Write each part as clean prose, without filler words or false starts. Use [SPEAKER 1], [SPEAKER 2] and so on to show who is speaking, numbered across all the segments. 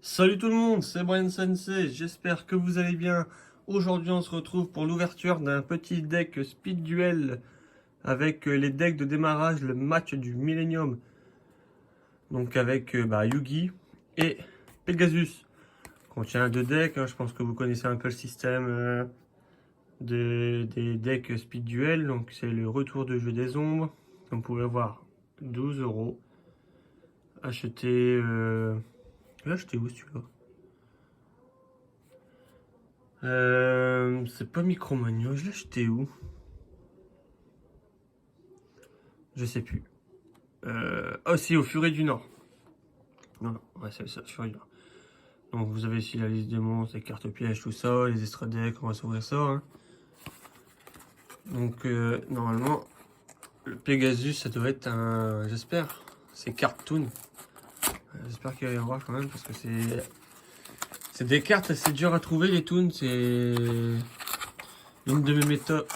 [SPEAKER 1] Salut tout le monde, c'est Brian Sensei, j'espère que vous allez bien. Aujourd'hui on se retrouve pour l'ouverture d'un petit deck Speed Duel avec les decks de démarrage, le match du Millennium. Donc avec Yugi et Pegasus. Contient deux decks, hein, je pense que vous connaissez un peu le système des decks Speed Duel. Donc c'est le retour de jeu des ombres. Comme vous pouvez voir, 12 euros. Acheté... acheté où celui-là? C'est pas Micromania, je l'ai acheté où? Je sais plus. Oh si, au Furet du Nord. Non, non, ouais, c'est ça, Furet du Nord. Donc vous avez ici la liste des monstres, les cartes pièges, tout ça, les extra decks, on va s'ouvrir ça. Hein. Donc normalement, le Pegasus, ça doit être un... J'espère, c'est Cartoon. J'espère qu'il va y avoir quand même, parce que c'est... C'est des cartes assez dures à trouver, les Toons, c'est... Une de mes méthodes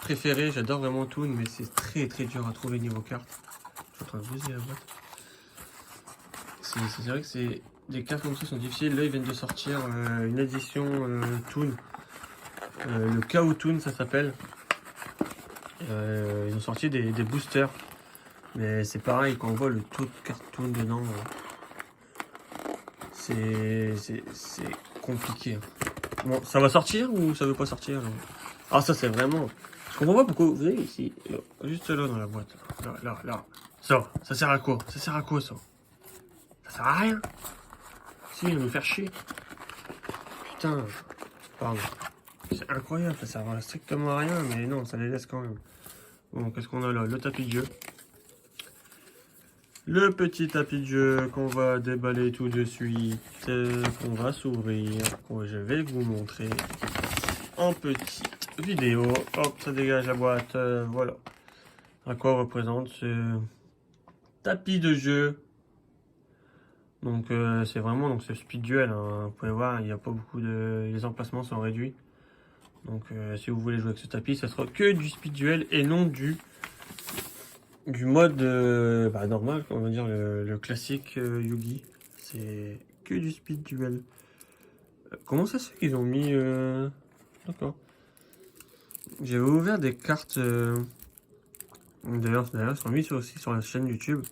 [SPEAKER 1] préférées, j'adore vraiment Toon, mais c'est très très dur à trouver niveau cartes. Je suis en train de bouger la boîte. C'est vrai que c'est des cartes comme ça sont difficiles. Là, ils viennent de sortir une édition Toon. Le Chaos Toon, ça s'appelle. Ils ont sorti des boosters. Mais c'est pareil, quand on voit le taux de cartes Toon dedans, c'est compliqué. Bon, ça va sortir ou ça veut pas sortir? Ah, ça, c'est vraiment... Je comprends pas pourquoi vous voyez ici, juste là dans la boîte. Là. Ça sert à quoi? Ça sert à quoi, ça? Ça sert à rien. Si, il va me faire chier. Putain, pardon. C'est incroyable, ça sert à strictement à rien, mais non, ça les laisse quand même. Bon, qu'est-ce qu'on a là? Le tapis de jeu. Le petit tapis de jeu qu'on va déballer tout de suite, qu'on va s'ouvrir, que je vais vous montrer en petite vidéo. Hop, ça dégage la boîte, voilà. À quoi représente ce tapis de jeu. Donc c'est vraiment donc ce speed duel, hein. Vous pouvez voir, il n'y a pas beaucoup de... Les emplacements sont réduits. Donc si vous voulez jouer avec ce tapis, ça sera que du speed duel et non du mode normal, on va dire le classique Yugi. C'est que du speed duel. Comment ça se fait qu'ils ont mis... D'accord. J'avais ouvert des cartes... D'ailleurs, sont mis aussi sur la chaîne YouTube.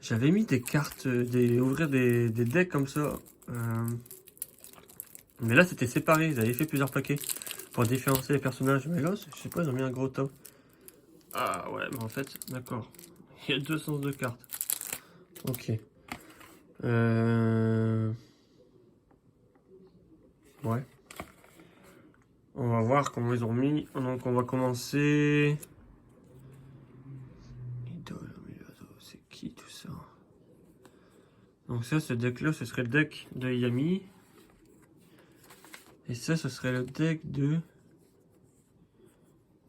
[SPEAKER 1] J'avais mis des cartes, ouvrir des decks comme ça. Mais là, c'était séparé. Ils avaient fait plusieurs paquets pour différencier les personnages. Mais là, je sais pas, ils ont mis un gros tas. Ah ouais, mais en fait, d'accord. Il y a deux sens de cartes. Ok. Ouais. On va voir comment ils ont mis. Donc on va commencer. Idole, c'est qui tout ça? Donc ça, ce deck-là, ce serait le deck de Yami. Et ça, ce serait le deck de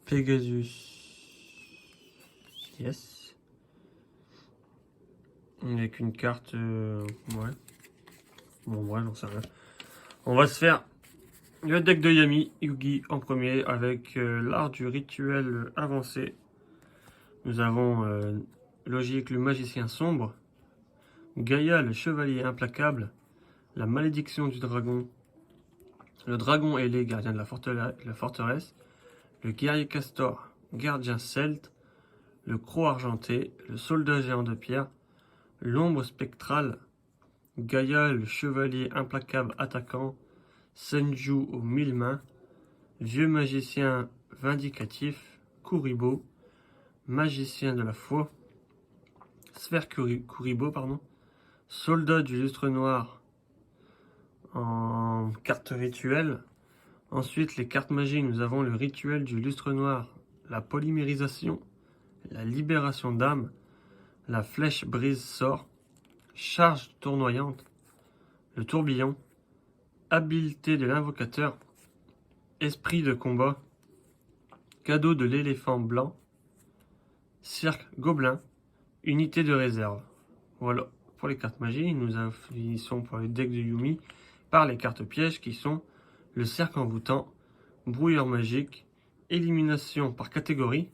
[SPEAKER 1] Pegasus. Yes. Avec une carte... ouais. Bon, ouais, j'en sais rien. On va se faire le deck de Yami, Yugi en premier, avec l'art du rituel avancé. Nous avons Logique, le magicien sombre. Gaïa, le chevalier implacable. La malédiction du dragon. Le dragon ailé, gardien de la forteresse. Le guerrier castor, gardien celte. Le croc argenté. Le soldat géant de pierre. L'ombre spectrale. Gaïa, le chevalier implacable attaquant. Senju aux 1000 mains. Vieux magicien vindicatif. Kuribo. Magicien de la foi. Sphère Kuribo, pardon. Soldat du lustre noir en carte rituelle. Ensuite, les cartes magiques, nous avons le rituel du lustre noir, la polymérisation, la libération d'âme, la flèche brise sort, charge tournoyante, le tourbillon, habileté de l'invocateur, esprit de combat, cadeau de l'éléphant blanc, cirque gobelin, unité de réserve. Voilà pour les cartes magiques. Nous finissons pour les decks de Yumi par les cartes pièges qui sont le cercle envoûtant, brouilleur magique, élimination par catégorie.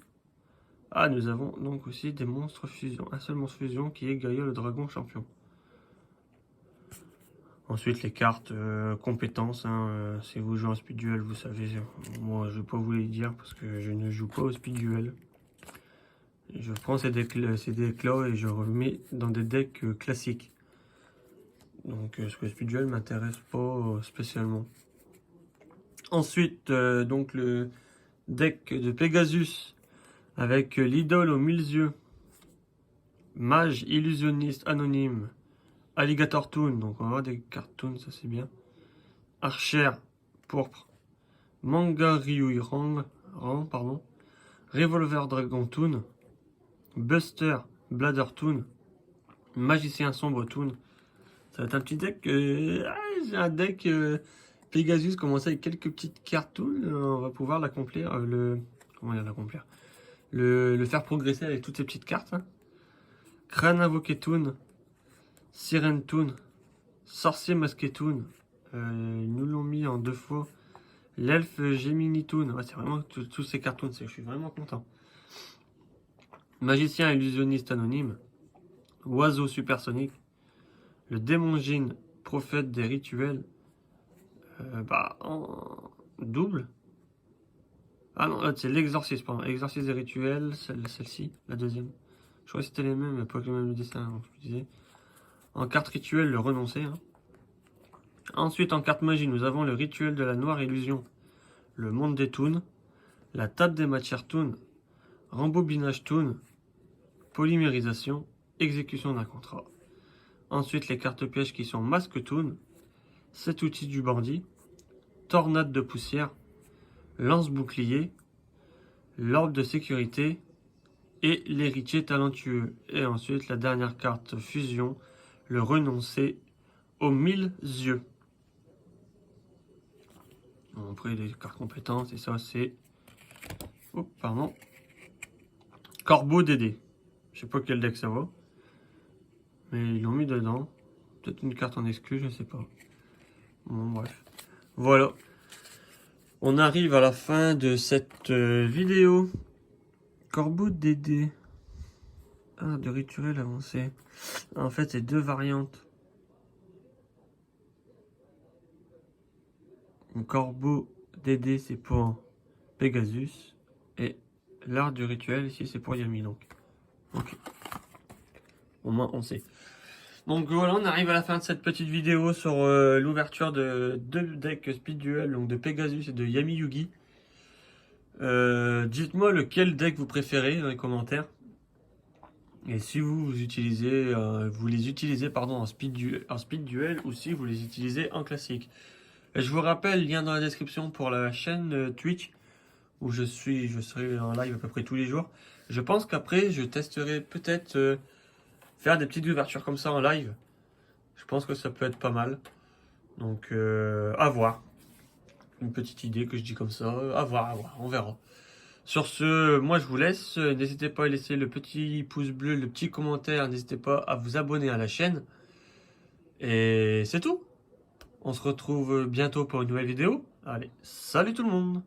[SPEAKER 1] Ah, nous avons donc aussi des monstres fusion. Un seul monstre fusion qui est Gaïa le dragon champion. Ensuite, les cartes compétences. Hein, si vous jouez en speed duel, vous savez, moi je vais pas vous les dire parce que je ne joue pas au speed duel. Je prends ces decks-là et je remets dans des decks classiques. Donc, ce que le speed duel m'intéresse pas spécialement. Ensuite, donc le deck de Pegasus avec l'idole aux 1000 yeux, mage illusionniste anonyme, alligator toon, donc on va avoir des cartoons, ça c'est bien. Archer pourpre, manga Ryui Rang, pardon, revolver dragon toon, buster bladder toon, magicien sombre toon. Ça va être un petit deck. J'ai un deck Pegasus commencé avec quelques petites cartes. On va pouvoir l'accomplir. Comment dire l'accomplir, le faire progresser avec toutes ces petites cartes. Hein. Crâne invoqué toon, sirène toon, sorcier masqué toon. Ils nous l'ont mis en 2 fois. L'elfe Gemini toon. Ouais, c'est vraiment tous ces cartoons. Je suis vraiment content. Magicien illusionniste anonyme. Oiseau supersonique. Le démon Jin, prophète des rituels. En double. Ah non, c'est l'exorciste, pardon. Exorciste des rituels, celle-ci, la deuxième. Je crois que c'était les mêmes, mais pas que le même dessin, donc je disais. En carte rituel, le renoncer. Hein. Ensuite, en carte magie, nous avons le rituel de la noire illusion. Le monde des toons. La table des matières toon. Rembobinage toon. Polymérisation. Exécution d'un contrat. Ensuite, les cartes pièges qui sont masque toon. 7 outils du bandit. Tornade de poussière. Lance-bouclier, l'orbe de sécurité et l'héritier talentueux. Et ensuite, la dernière carte fusion, le renoncer aux 1000 yeux. Après, les cartes compétences, et ça, c'est... Oh, pardon. Corbeau Dédé. Je sais pas quel deck ça va. Mais ils l'ont mis dedans. Peut-être une carte en exclu, je sais pas. Bon, bref. Voilà. On arrive à la fin de cette vidéo. Corbeau Dédé. Ah, de rituel avancé. En fait, c'est 2 variantes. Le Corbeau Dédé, c'est pour Pegasus. Et l'art du rituel, ici, c'est pour Yami. Donc, ok. Au moins, on sait. Donc voilà, on arrive à la fin de cette petite vidéo sur l'ouverture de 2 decks Speed Duel, donc de Pegasus et de Yami Yugi. Dites-moi lequel deck vous préférez dans les commentaires. Et si vous les utilisez en speed duel ou si vous les utilisez en classique. Et je vous rappelle, lien dans la description pour la chaîne Twitch où je serai en live à peu près tous les jours. Je pense qu'après je testerai peut-être faire des petites ouvertures comme ça en live. Je pense que ça peut être pas mal. Donc à voir. Une petite idée que je dis comme ça. À voir, on verra. Sur ce, moi je vous laisse. N'hésitez pas à laisser le petit pouce bleu, le petit commentaire. N'hésitez pas à vous abonner à la chaîne. Et c'est tout. On se retrouve bientôt pour une nouvelle vidéo. Allez, salut tout le monde!